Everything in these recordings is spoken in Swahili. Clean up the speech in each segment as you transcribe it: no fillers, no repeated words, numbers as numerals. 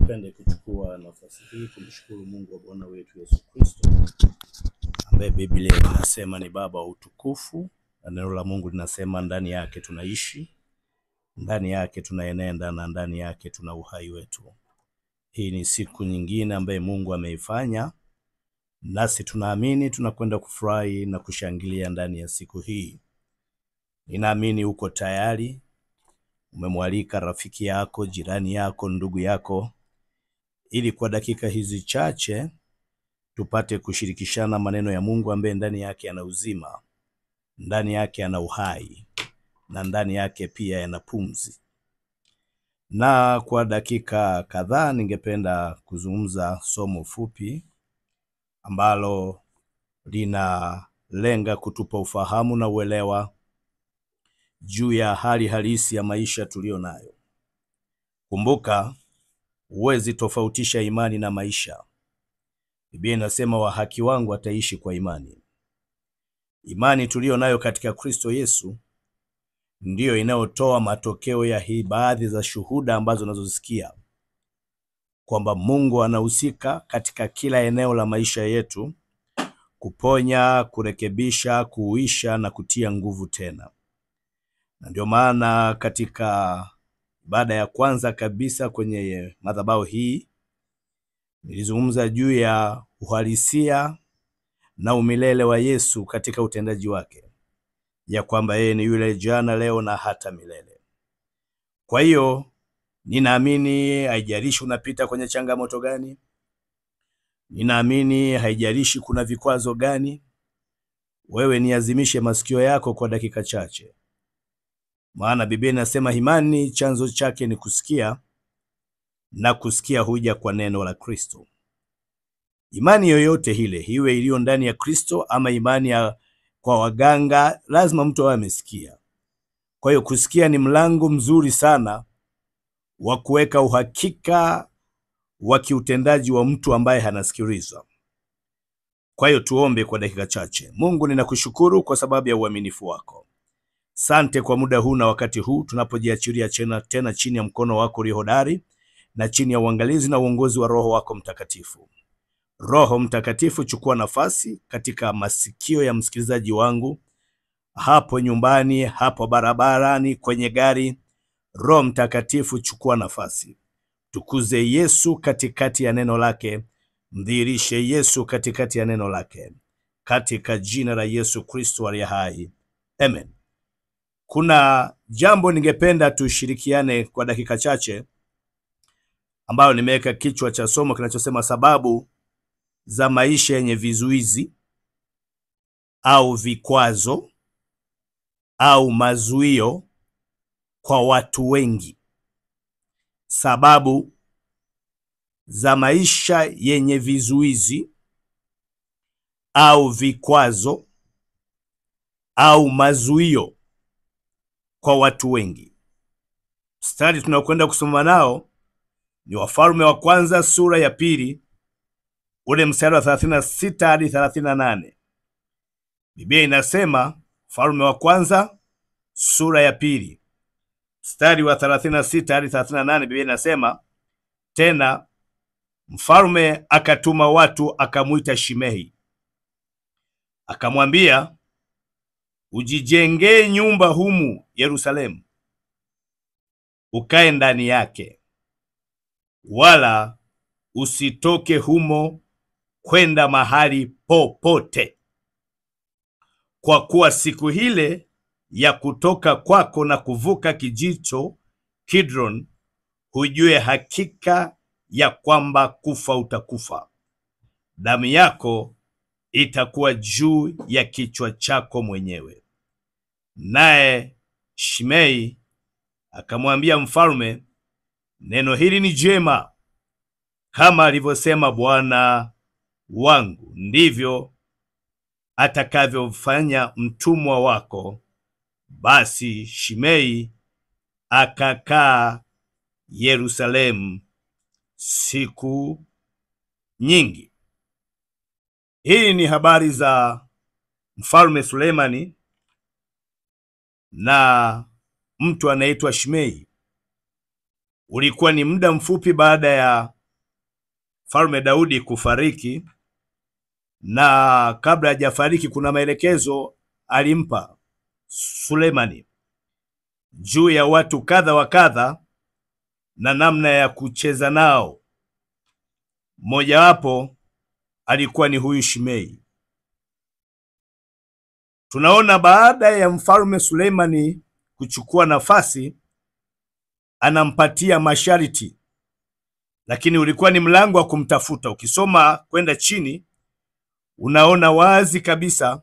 Nipende kuchukua nafasi hii kumshukuru Mungu wa Bwana wetu Yesu Kristo, ambaye Biblia inasema ni Baba wa utukufu, na neno la Mungu linasema ndani yake tunaishi, ndani yake tunaenenda, na ndani yake tuna uhai wetu. Hii ni siku nyingine ambaye Mungu ameifanya, nasi tunaamini tunakwenda kufurahi na kushangilia ndani ya siku hii. Ninaamini uko tayari, umemwalika rafiki yako, jirani yako, ndugu yako, ili kwa dakika hizi chache tupate kushirikishana maneno ya Mungu ambaye ndani yake yana uzima, ndani yake yana uhai, na ndani yake pia yana pumzi. Na kwa dakika kadhaa ningependa kuzungumza somo fupi ambalo linalenga kutupa ufahamu na uelewa juu ya hali halisi ya maisha tulio nayo. Kumbuka, huwezi tofautisha imani na maisha. Biblia inasema wa haki wangu ataishi kwa imani. Imani tulio nayo katika Kristo Yesu ndiyo inayotoa matokeo ya hii baadhi za shuhuda ambazo nazosikia, kwamba Mungu anahusika katika kila eneo la maisha yetu, kuponya, kurekebisha, kuuisha na kutia nguvu tena. Na ndio maana katika ibada ya kwanza kabisa kwenye madhabahu hii nilizungumza juu ya uhalisia na umilele wa Yesu katika utendaji wake, ya kwamba yeye ni yule jana, leo na hata milele. Kwa hiyo ninaamini haijalishi unapita kwenye changamoto gani, ninaamini haijalishi kuna vikwazo gani, wewe niazimishe masikio yako kwa dakika chache. Maana Biblia inasema imani chanzo chake ni kusikia, na kusikia huja kwa neno la Kristo. Imani yoyote ile, iwe iliyo ndani ya Kristo ama imani kwa waganga, lazima mtu awe amesikia. Kwa hiyo kusikia ni mlango mzuri sana wa kuweka uhakika wa kiutendaji wa mtu ambaye hanasikiliza. Kwa hiyo tuombe kwa dakika chache. Mungu, ninakushukuru kwa sababu ya uaminifu wako. Sante kwa muda huu na wakati huu tunapojiachilia tena chini ya mkono wako ulio hodari, na chini ya uangalizi na uongozi wa Roho wako Mtakatifu. Roho Mtakatifu, chukua nafasi katika masikio ya msikilizaji wangu, hapo nyumbani, hapo barabarani, kwenye gari. Roho Mtakatifu, chukua nafasi. Tukuze Yesu katikati ya neno lake, mdhihirishe Yesu katikati ya neno lake, katika jina la Yesu Kristo aliye hai. Amen. Kuna jambo ningependa tushirikiane kwa dakika chache, ambayo nimeweka kichwa cha somo kinachosema sababu za maisha yenye vizuizi au vikwazo au mazuio kwa watu wengi. Sababu za maisha yenye vizuizi au vikwazo au mazuio kwa watu wengi. Mstari tunaokwenda kusoma nao ni Wafalme wa kwanza sura ya 2, ule mstari wa 36 hadi 38. Biblia inasema, Wafalme wa kwanza sura ya 2 mstari wa 36 hadi 38, Biblia inasema, tena mfalme akatuma watu akamuita Shimei, akamwambia, ujijengee nyumba humu Yerusalemu, ukae ndani yake, wala usitoke humo kwenda mahali popote. Kwa kuwa siku ile ya kutoka kwako na kuvuka kijito Kidron, hujue hakika ya kwamba kufa utakufa. Damu yako itakuwa juu ya kichwa chako mwenyewe. Naye Shimei akamwambia mfalme, neno hili ni jema. Kama alivyosema Bwana wangu, ndivyo atakavyofanya mtumwa wako. Basi Shimei akakaa Yerusalemu siku nyingi. Hii ni habari za mfalme Sulemani na mtu anaitwa Shimei. Ulikuwa ni muda mfupi baada ya Mfalme Daudi kufariki, na kabla hajafariki kuna maelekezo alimpa Sulemani juu ya watu kadha wa kadha na namna ya kucheza nao. Mmojawapo alikuwa ni huyu Shimei. Tunaona baada ya mfalme Sulemani kuchukua nafasi, anampatia masharti, lakini ulikuwa ni mlango wa kumtafuta. Ukisoma kwenda chini, unaona wazi kabisa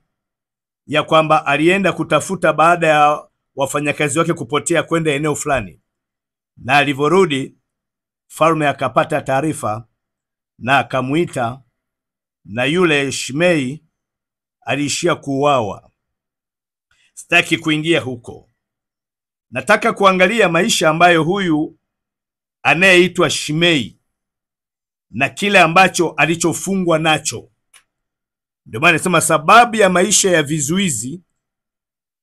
ya kwamba alienda kutafuta baada ya wafanyakazi wake kupotea kwenda eneo fulani, na alivyorudi mfalme akapata taarifa na akamuita, na yule Shimei aliishia kuuawa. Sitaki kuingia huko. Nataka kuangalia maisha ambayo huyu anayeitwa Shimei na kile ambacho alichofungwa nacho. Ndio maana nasema sababu ya maisha ya vizuizi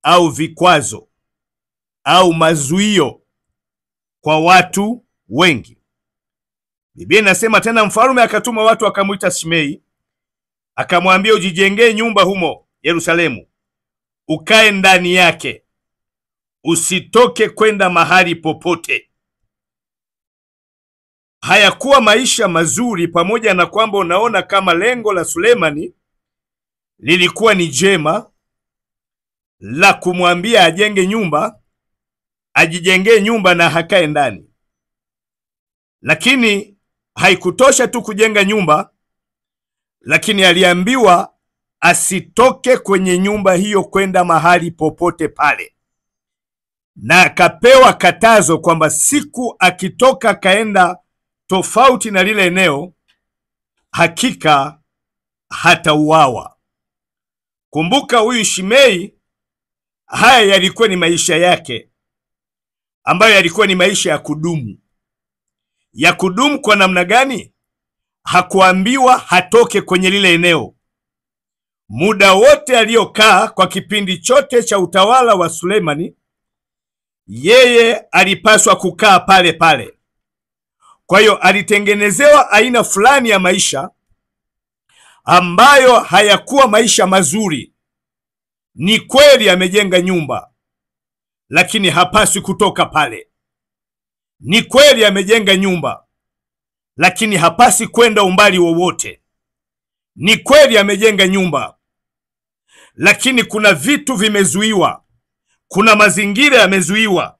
au vikwazo au mazuio kwa watu wengi. Biblia inasema tena, mfalme akatuma watu akamuita Shimei, akamwambia, ujijengee nyumba humo Yerusalemu, ukae ndani yake, usitoke kwenda mahali popote. Hayakuwa maisha mazuri, pamoja na kwamba unaona kama lengo la Sulemani lilikuwa ni jema la kumwambia ajenge nyumba, ajijengee nyumba na hakae ndani. Lakini haikutosha tu kujenga nyumba, lakini aliambiwa asitoke kwenye nyumba hiyo kwenda mahali popote pale, na akapewa katazo kwamba siku akitoka kaenda tofauti na lile eneo, hakika hatauawa. Kumbuka huyu Shimei, haya yalikuwa ni maisha yake ambayo yalikuwa ni maisha ya kudumu. Ya kudumu kwa namna gani? Hakuambiwa hatoke kwenye lile eneo. Muda wote aliyokaa kwa kipindi chote cha utawala wa Sulemani, yeye alipaswa kukaa pale pale. Kwa hiyo alitengenezewa aina fulani ya maisha ambayo hayakuwa maisha mazuri. Ni kweli amejenga nyumba, lakini hapaswi kutoka pale. Ni kweli amejenga nyumba, lakini hapaswi kwenda umbali wowote. Ni kweli amejenga nyumba, lakini kuna vitu vimezuiwa, kuna mazingira yamezuiwa,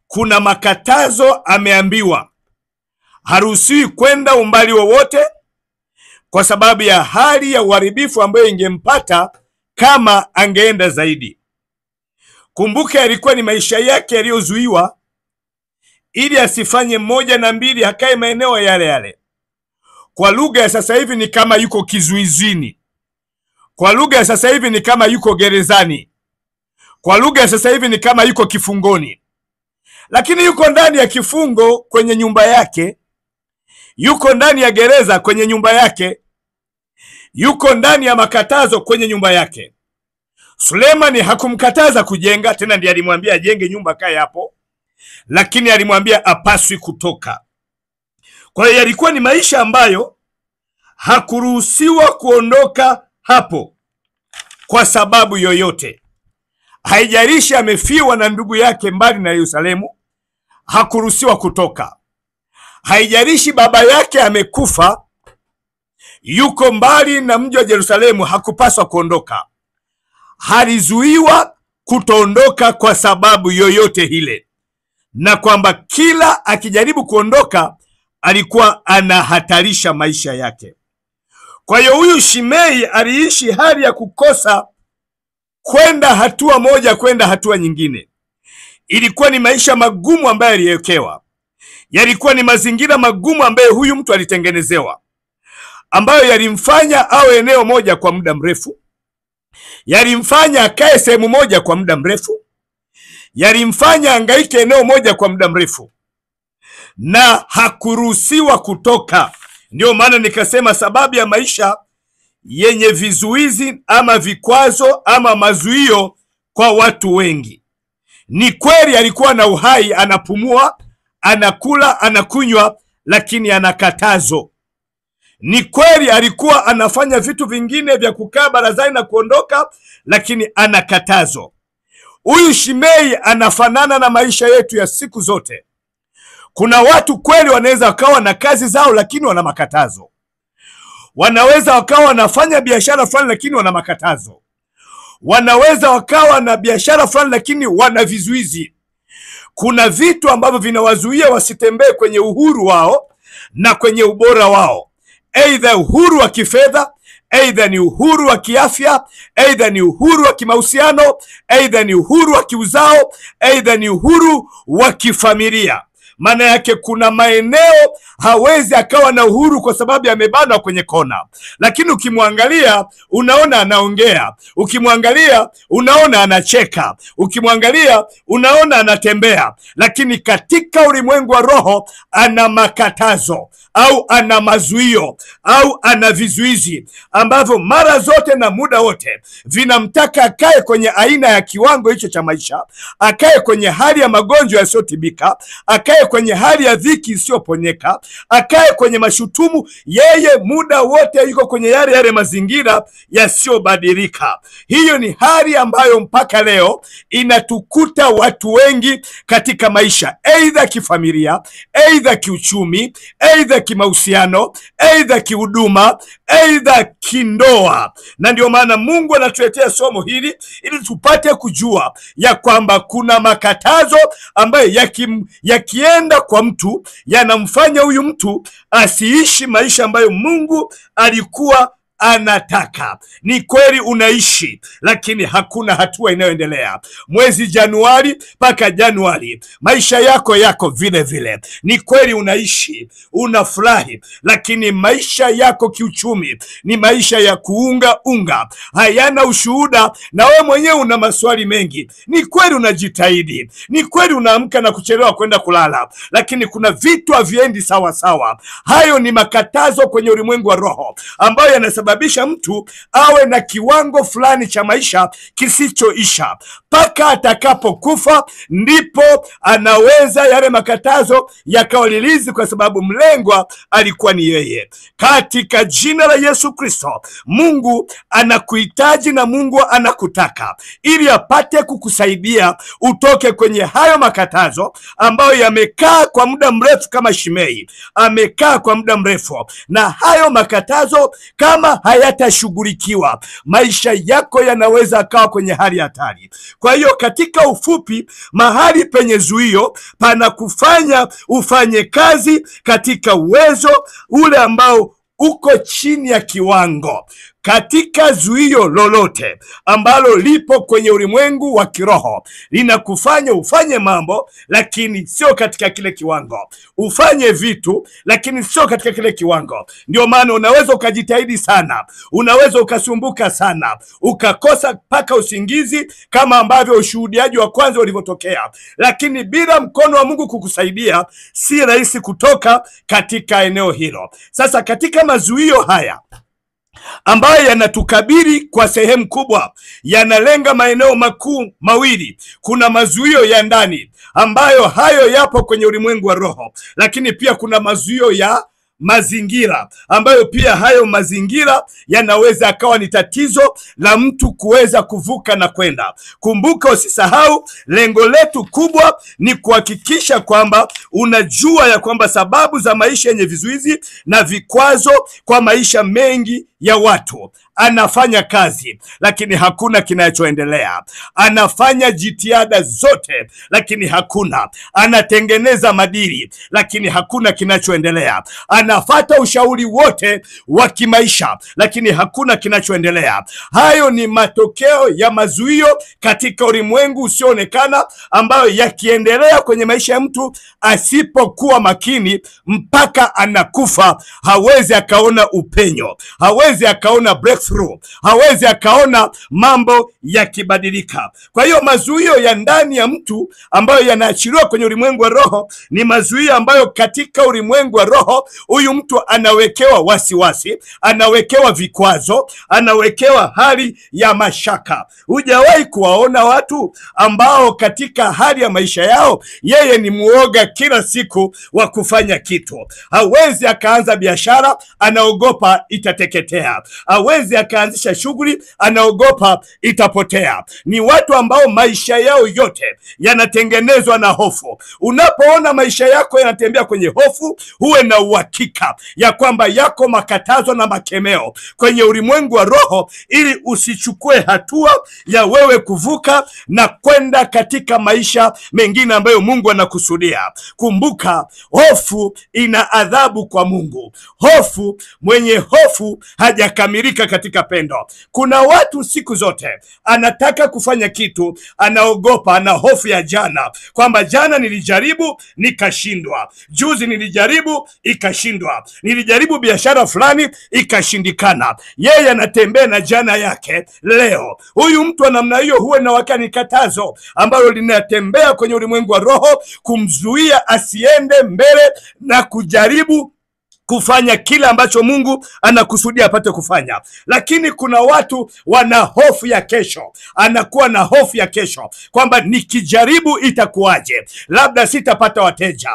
kuna makatazo ameambiwa. Haruhusiwi kwenda umbali wowote kwa sababu ya hali ya uharibifu ambayo ingempata kama angeenda zaidi. Kumbuka, yalikuwa ni maisha yake yaliyozuiwa ili asifanye moja na mbili, hakae maeneo yale yale. Kwa lugha ya sasa hivi ni kama yuko kizuizini. Kwa lugha ya sasa hivi ni kama yuko gerezani. Kwa lugha ya sasa hivi ni kama yuko kifungoni. Lakini yuko ndani ya kifungo kwenye nyumba yake, yuko ndani ya gereza kwenye nyumba yake, yuko ndani ya makatazo kwenye nyumba yake. Sulemani hakumkataza kujenga, tena ndiye alimwambia ajenge nyumba kae hapo, lakini alimwambia apaswi kutoka. Kwa hiyo yalikuwa ni maisha ambayo hakuruhusiwa kuondoka hapo kwa sababu yoyote. Haijalishi amefiwa na ndugu yake mbali na Yerusalemu, hakuruhusiwa kutoka. Haijalishi baba yake amekufa, yuko mbali na mji wa Yerusalemu, hakupaswa kuondoka. Halizuiwa kutoondoka kwa sababu yoyote ile, na kwamba kila akijaribu kuondoka alikuwa anahatarisha maisha yake. Kwa hiyo huyu Shimei aliishi hali ya kukosa kwenda hatua moja kwenda hatua nyingine. Ilikuwa ni maisha magumu ambayo aliyewekewa. Yalikuwa ni mazingira magumu ambayo huyu mtu alitengenezewa, ambayo yalimfanya awe eneo moja kwa muda mrefu, yalimfanya akae sehemu moja kwa muda mrefu, yalimfanya angaike eneo moja kwa muda mrefu, na hakuruhusiwa kutoka. Ndio maana nikasema sababu ya maisha yenye vizuizi ama vikwazo ama mazuio kwa watu wengi. Ni kweli alikuwa na uhai, anapumua, anakula, anakunywa, lakini ana katazo. Ni kweli alikuwa anafanya vitu vingine vya kukaa barazani na kuondoka, lakini ana katazo. Huyu Shimei anafanana na maisha yetu ya siku zote. Kuna watu kweli wanaweza wakawa na kazi zao, lakini wana makatazo. Wanaweza wakawa wanafanya biashara fulani, lakini wana makatazo. Wanaweza wakawa na biashara fulani, lakini wana vizuizi. Kuna vitu ambavyo vinawazuia wasitembee kwenye uhuru wao na kwenye ubora wao. Aidha uhuru wa kifedha, aidha ni uhuru wa kiafya, aidha ni uhuru wa kimahusiano, aidha ni uhuru wa kiuzao, aidha ni uhuru wa kifamilia. Maana yake kuna maeneo hawezi akawa na uhuru kwa sababu yamebanwa kwenye kona. Lakini ukimwangalia unaona anaongea, ukimwangalia unaona anacheka, ukimwangalia unaona anatembea. Lakini katika ulimwengu wa roho ana makatazo au ana mazuio au ana vizuizi ambavyo mara zote na muda wote vinamtaka akae kwenye aina ya kiwango hicho cha maisha, akae kwenye hali ya magonjwa yasiyotibika, akae kwenye hali ya dhiki isiyoponyeka, akae kwenye mashutumu. Yeye muda wote yuko kwenye yale mazingira yasiyobadilika. Hiyo ni hali ambayo mpaka leo inatukuta watu wengi katika maisha, aidha kifamilia, aidha kiuchumi, aidha kimahusiano, aidha kihuduma, aidha kindoa. Na ndio maana Mungu anatuletea somo hili ili tupate kujua ya kwamba kuna makatazo ambayo yakienda kwa mtu yanamfanya huyu mtu asiishi maisha ambayo Mungu alikuwa anataka. Ni kweli unaishi, lakini hakuna hatua inayoendelea. Mwezi Januari mpaka Januari maisha yako vile vile. Ni kweli unaishi, unafurahi, lakini maisha yako kiuchumi ni maisha ya kuunga, hayana ushuhuda, na wewe mwenyewe una maswali mengi. Ni kweli unajitahidi, ni kweli unaamka na kuchelewa kwenda kulala, lakini kuna vitu haviendi sawa sawa. Hayo ni makatazo kwenye ulimwengu wa roho ambayo yanasababisha mtu awe na kiwango fulani cha maisha kisichoisha mpaka atakapokufa. Ndipo anaweza yale makatazo yakawalilizi, kwa sababu mlengwa alikuwa ni yeye. Katika jina la Yesu Kristo, Mungu anakuhitaji na Mungu anakutaka ili apate kukusaidia utoke kwenye hayo makatazo ambayo yamekaa kwa muda mrefu. Kama Shimei amekaa kwa muda mrefu, na hayo makatazo kama hayatashughulikiwa, maisha yako yanaweza akawa kwenye hali hatari. Kwa hiyo katika ufupi, mahali penye zuio pana kufanya ufanye kazi katika uwezo ule ambao uko chini ya kiwango. Katika zuio lolote ambalo lipo kwenye ulimwengu wa kiroho, linakufanya ufanye mambo lakini sio katika kile kiwango, ufanye vitu lakini sio katika kile kiwango. Ndio maana unaweza ukajitahidi sana, unaweza ukasumbuka sana, ukakosa mpaka usingizi, kama ambavyo ushuhudiaji wa kwanza ulivyotokea, lakini bila mkono wa Mungu kukusaidia si rahisi kutoka katika eneo hilo. Sasa katika mazuio haya ambayo yanatukabili kwa sehemu kubwa, yanalenga maeneo makuu mawili. Kuna mazuio ya ndani ambayo hayo yapo kwenye ulimwengu wa roho, lakini pia kuna mazuio ya mazingira ambayo pia hayo mazingira yanaweza akawa ni tatizo la mtu kuweza kuvuka na kwenda. Kumbuka, usisahau lengo letu kubwa ni kuhakikisha kwamba unajua ya kwamba sababu za maisha yenye vizuizi na vikwazo kwa maisha mengi ya watu. Anafanya kazi lakini hakuna kinachoendelea, anafanya jitihada zote lakini hakuna, anatengeneza madili lakini hakuna kinachoendelea, anafata ushauri wote wa kimaisha lakini hakuna kinachoendelea. Hayo ni matokeo ya mazuio katika ulimwengu usioonekana, ambayo yakiendelea kwenye maisha ya mtu asipokuwa makini mpaka anakufa, hawezi akaona upenyo, hawezi akaona breakthrough, hawezi akaona mambo yakibadilika. Kwa hiyo mazuio ya ndani ya mtu ambayo yanaachiliwa kwenye ulimwengu wa roho ni mazuio ambayo katika ulimwengu wa roho huyu mtu anawekewa wasiwasi, anawekewa vikwazo, anawekewa hali ya mashaka. Hujawahi kuwaona watu ambao katika hali ya maisha yao yeye ni muoga kila siku wa kufanya kitu? Hawezi akaanza biashara, anaogopa itateketea. Hawezi akaanzisha shughuli, anaogopa itapotea. Ni watu ambao maisha yao yote yanatengenezwa na hofu. Unapoona maisha yako yanatembea kwenye hofu, huwe na uhakika ya kwamba yako makatazo na makemeo kwenye ulimwengu wa roho, ili usichukue hatua ya wewe kuvuka na kwenda katika maisha mengine ambayo Mungu anakusudia. Kumbuka, hofu ina adhabu kwa Mungu. Hofu, mwenye hofu hajakamilika katika pendo. Kuna watu siku zote anataka kufanya kitu, anaogopa, ana hofu ya jana, kwamba jana nilijaribu nikashindwa, juzi nilijaribu ikashindwa, nilijaribu biashara fulani ikashindikana. Yeye anatembea na jana yake leo. Huyu mtu wa namna hiyo huwe na wakani katazo ambalo linatembea kwenye ulimwengu wa roho kumzuia asiende mbele na kujaribu kufanya kile ambacho Mungu anakusudia apate kufanya. Lakini kuna watu wana hofu ya kesho, anakuwa na hofu ya kesho kwamba nikijaribu itakuwaje, labda sitapata wateja,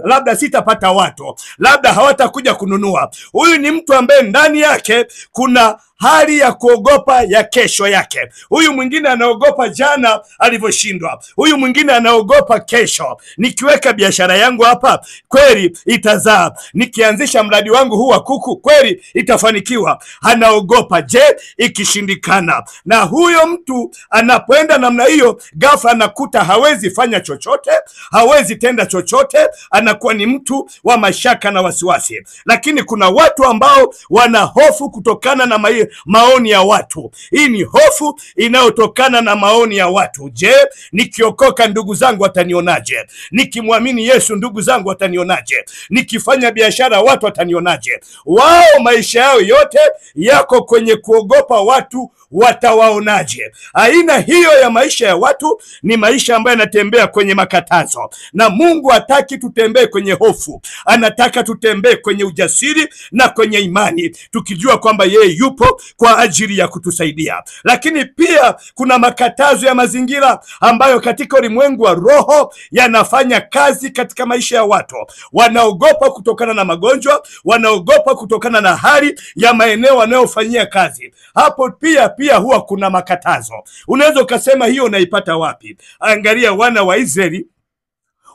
labda sitapata watu, labda hawatakuja kununua. Huyu ni mtu ambaye ndani yake kuna hali ya kuogopa ya kesho yake. Huyu mwingine anaogopa jana alivyoshindwa. Huyu mwingine anaogopa kesho, nikiweka biashara yangu hapa kweli itazaa, nikianzisha mradi wangu huu wa kuku kweli itafanikiwa. Anaogopa, je, ikishindikana? Na huyo mtu anapoenda namna hiyo, ghafla anakuta hawezi fanya chochote, hawezi tenda chochote, anakuwa ni mtu wa mashaka na wasiwasi. Lakini kuna watu ambao wana hofu kutokana na maoni ya watu. Hii ni hofu inayotokana na maoni ya watu. Je, nikiokoka ndugu zangu watanionaje? Nikimwamini Yesu ndugu zangu watanionaje? Nikifanya biashara watu watanionaje? Wao maisha yao yote yako kwenye kuogopa watu watawaonaje. Aina hiyo ya maisha ya watu ni maisha ambayo yanatembea kwenye makatazo, na Mungu hataki tutembee kwenye hofu. Anataka tutembee kwenye ujasiri na kwenye imani, tukijua kwamba yeye yupo kwa ajili ya kutusaidia. Lakini pia kuna makatazo ya mazingira ambayo katika ulimwengu wa roho yanafanya kazi katika maisha ya watu. Wanaogopa kutokana na magonjwa, wanaogopa kutokana na hali ya maeneo wanayofanyia kazi. Hapo pia huwa kuna makatazo. Unaweza ukasema hiyo unaipata wapi? Angalia wana wa Israeli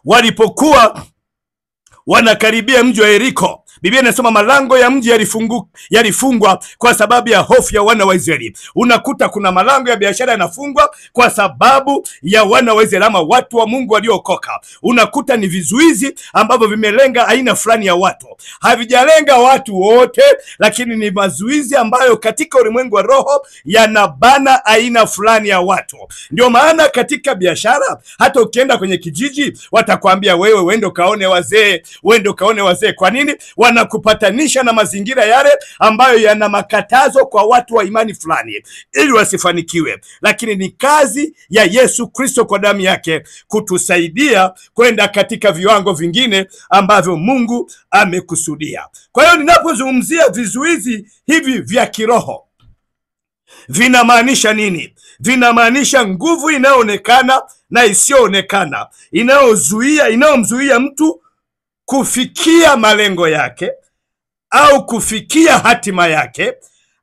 walipokuwa wanakaribia mji wa Yeriko. Biblia inasema malango ya mji yalifungwa kwa sababu ya hofu ya wana wa Israeli. Unakuta kuna malango ya biashara yanafungwa kwa sababu ya wana wa Israeli, ama watu wa Mungu waliokoka. Unakuta ni vizuizi ambavyo vimelenga aina fulani ya watu. Havijalenga watu wote, lakini ni mazuizi ambayo katika ulimwengu wa roho yanabana aina fulani ya watu. Ndio maana katika biashara, hata ukienda kwenye kijiji, watakwambia wewe uende kaone wazee, uende kaone wazee. Kwa nini? Wanakupatanisha na mazingira yale ambayo yana makatazo kwa watu wa imani fulani ili wasifanikiwe. Lakini ni kazi ya Yesu Kristo kwa damu yake kutusaidia kwenda katika viwango vingine ambavyo Mungu amekusudia. Kwa hiyo ninapozungumzia vizuizi hivi vya kiroho, vinamaanisha nini? Vinamaanisha nguvu inayoonekana na isiyoonekana, inayomzuia mtu kufikia malengo yake, au kufikia hatima yake,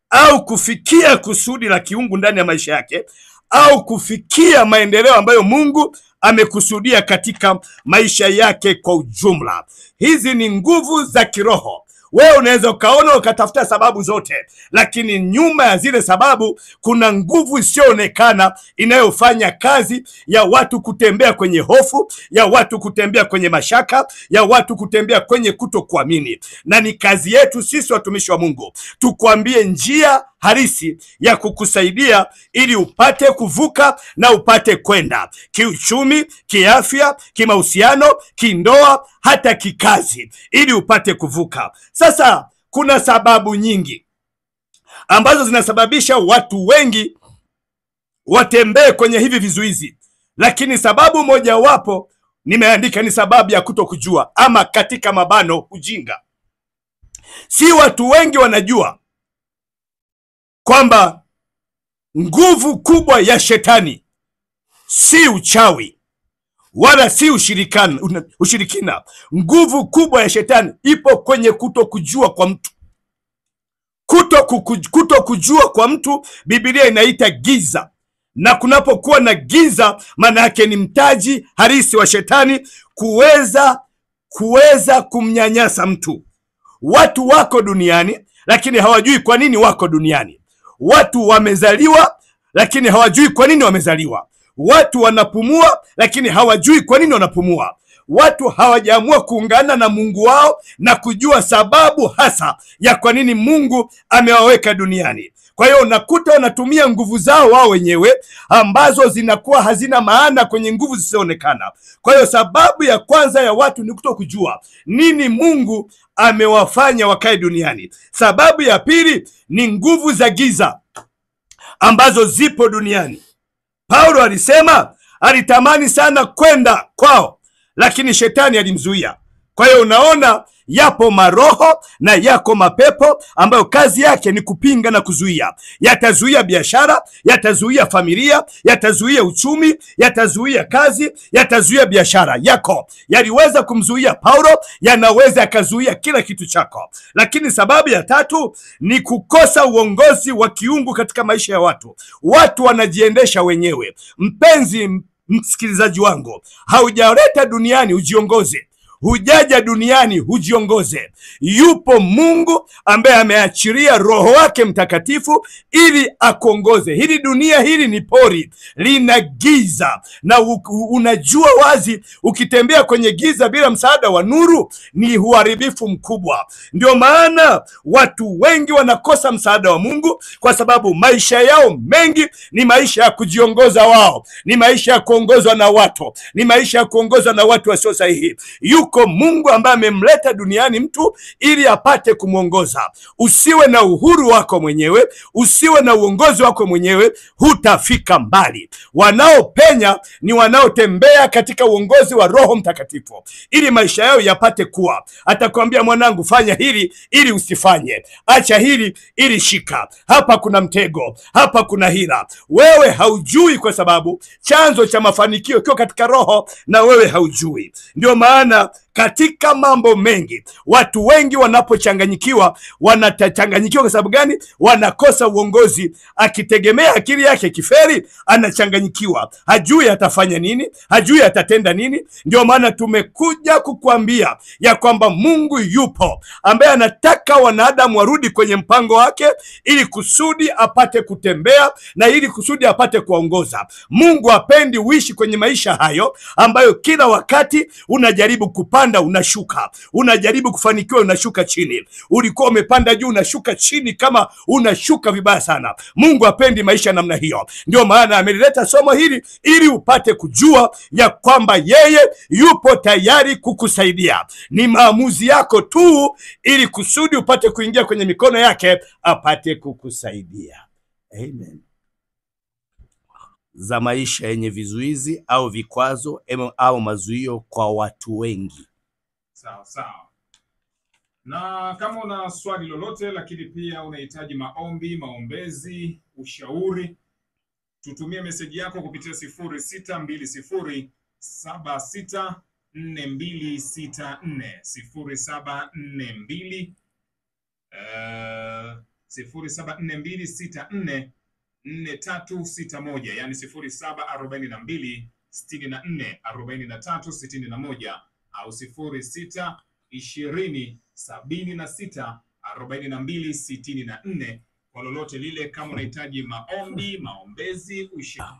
au kufikia kusudi la kiungu ndani ya maisha yake, au kufikia maendeleo ambayo Mungu amekusudia katika maisha yake kwa ujumla. Hizi ni nguvu za kiroho. Wewe unaweza ukaona ukatafuta sababu zote, lakini nyuma ya zile sababu kuna nguvu isiyoonekana inayofanya kazi ya watu kutembea kwenye hofu, ya watu kutembea kwenye mashaka, ya watu kutembea kwenye kutokuamini. Na ni kazi yetu sisi watumishi wa Mungu tukwambie njia halisi ya kukusaidia ili upate kuvuka na upate kwenda kiuchumi, kiafya, kimahusiano, kindoa, hata kikazi, ili upate kuvuka. Sasa kuna sababu nyingi ambazo zinasababisha watu wengi watembee kwenye hivi vizuizi, lakini sababu mojawapo nimeandika ni sababu ya kutokujua, ama katika mabano ujinga. Si watu wengi wanajua kwamba nguvu kubwa ya shetani si uchawi wala si ushirikina. Nguvu kubwa ya shetani ipo kwenye kutokujua kwa mtu. Kutokujua kwa mtu, Biblia inaita giza, na kunapokuwa na giza, maana yake ni mtaji halisi wa shetani kuweza kumnyanyasa mtu. Watu wako duniani lakini hawajui kwa nini wako duniani. Watu wamezaliwa lakini hawajui kwa nini wamezaliwa. Watu wanapumua lakini hawajui kwa nini wanapumua. Watu hawajaamua kuungana na Mungu wao na kujua sababu hasa ya kwa nini Mungu amewaweka duniani. Kwa hiyo unakuta wanatumia nguvu zao wao wenyewe ambazo zinakuwa hazina maana kwenye nguvu zisizoonekana. Kwa hiyo sababu ya kwanza ya watu ni kutokujua nini Mungu amewafanya wakae duniani. Sababu ya pili ni nguvu za giza ambazo zipo duniani. Paulo alisema alitamani sana kwenda kwao, lakini shetani alimzuia. Kwa hiyo unaona, yapo maroho na yako mapepo ambayo kazi yake ni kupinga na kuzuia. Yatazuia biashara, yatazuia familia, yatazuia uchumi, yatazuia kazi, yatazuia biashara yako. Yaliweza kumzuia Paulo, yanaweza yakazuia kila kitu chako. Lakini sababu ya tatu ni kukosa uongozi wa kiungu katika maisha ya watu. Watu wanajiendesha wenyewe. Mpenzi msikilizaji wangu, haujaleta duniani ujiongoze. Hujaja duniani hujiongoze. Yupo Mungu ambaye ameachilia Roho wake Mtakatifu ili akuongoze. Hili dunia hili ni pori, lina giza, na unajua wazi ukitembea kwenye giza bila msaada wa nuru ni uharibifu mkubwa. Ndio maana watu wengi wanakosa msaada wa Mungu, kwa sababu maisha yao mengi ni maisha ya kujiongoza wao, ni maisha ya kuongozwa na watu, ni maisha ya kuongozwa na watu wasio sahihi. Yuko Mungu ambaye amemleta duniani mtu ili apate kumwongoza. Usiwe na uhuru wako mwenyewe, usiwe na uongozi wako mwenyewe, hutafika mbali. Wanaopenya ni wanaotembea katika uongozi wa Roho Mtakatifu ili maisha yao yapate kuwa. Atakwambia, mwanangu, fanya hili ili usifanye, acha hili ili shika, hapa kuna mtego, hapa kuna hila. Wewe haujui, kwa sababu chanzo cha mafanikio kiko katika Roho na wewe haujui. Ndio maana katika mambo mengi watu wengi wanapochanganyikiwa, wanachanganyikiwa kwa sababu gani? Wanakosa uongozi. Akitegemea akili yake kiferi, anachanganyikiwa, hajui atafanya nini, hajui atatenda nini. Ndio maana tumekuja kukuambia ya kwamba Mungu yupo ambaye anataka wanadamu warudi kwenye mpango wake ili kusudi apate kutembea na ili kusudi apate kuongoza. Mungu hapendi uishi kwenye maisha hayo ambayo kila wakati unajaribu kupanda unashuka, unajaribu kufanikiwa unashuka chini. Ulikuwa umepanda juu unashuka chini, kama unashuka vibaya sana. Mungu hapendi maisha namna hiyo. Ndio maana amelileta somo hili ili upate kujua ya kwamba yeye yupo tayari kukusaidia. Ni maamuzi yako tu ili kusudi upate kuingia kwenye mikono yake apate kukusaidia. Amen. Za maisha yenye vizuizi au vikwazo au mazuio kwa watu wengi. Sawa sawa. Na kama una swali lolote, lakini pia unahitaji maombi, maombezi, ushauri, tutumie meseji yako kupitia 0620764264 0742644361, yani 0742644361 au 0620764264 kwa lolote lile, kama unahitaji maombi, maombezi, ushauri.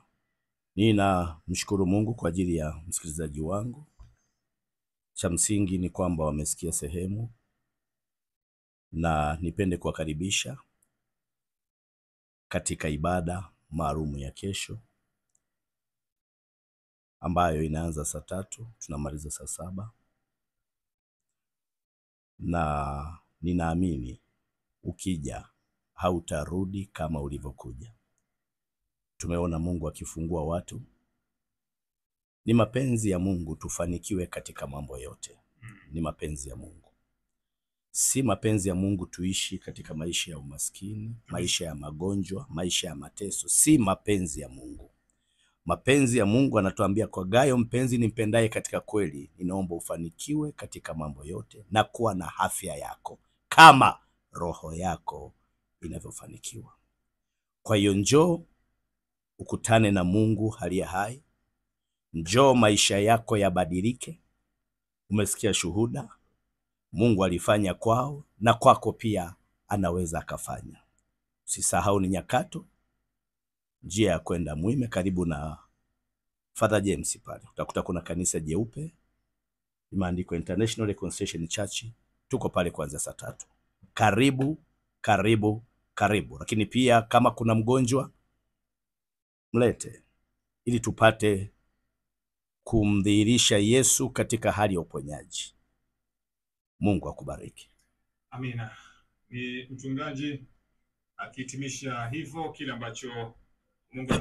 Ninamshukuru Mungu kwa ajili ya msikilizaji wangu. Cha msingi ni kwamba wamesikia sehemu, na nipende kuwakaribisha katika ibada maalumu ya kesho ambayo inaanza saa 3 tunamaliza saa 7, na ninaamini ukija hautarudi kama ulivyokuja. Tumeona Mungu akifungua watu. Ni mapenzi ya Mungu tufanikiwe katika mambo yote. Ni mapenzi ya Mungu. Si mapenzi ya Mungu tuishi katika maisha ya umaskini, maisha ya magonjwa, maisha ya mateso. Si mapenzi ya Mungu. Mapenzi ya Mungu anatuambia, kwa Gayo mpenzi nimpendaye katika kweli, ninaomba ufanikiwe katika mambo yote na kuwa na afya yako kama roho yako inavyofanikiwa. Kwa hiyo njoo ukutane na Mungu aliye hai. Njoo maisha yako yabadilike. Umesikia shuhuda? Mungu alifanya kwao na kwako pia anaweza akafanya. Usisahau ni Nyakato, njia ya kwenda Mwime, karibu na Father James pale. Utakuta kuna kanisa jeupe imeandikwa International Reconciliation Church. Tuko pale kuanzia saa 3. Karibu, karibu, karibu. Lakini pia kama kuna mgonjwa, mlete ili tupate kumdhihirisha Yesu katika hali ya uponyaji. Mungu akubariki. Amina. Ni mchungaji akihitimisha hivyo kile ambacho Mungu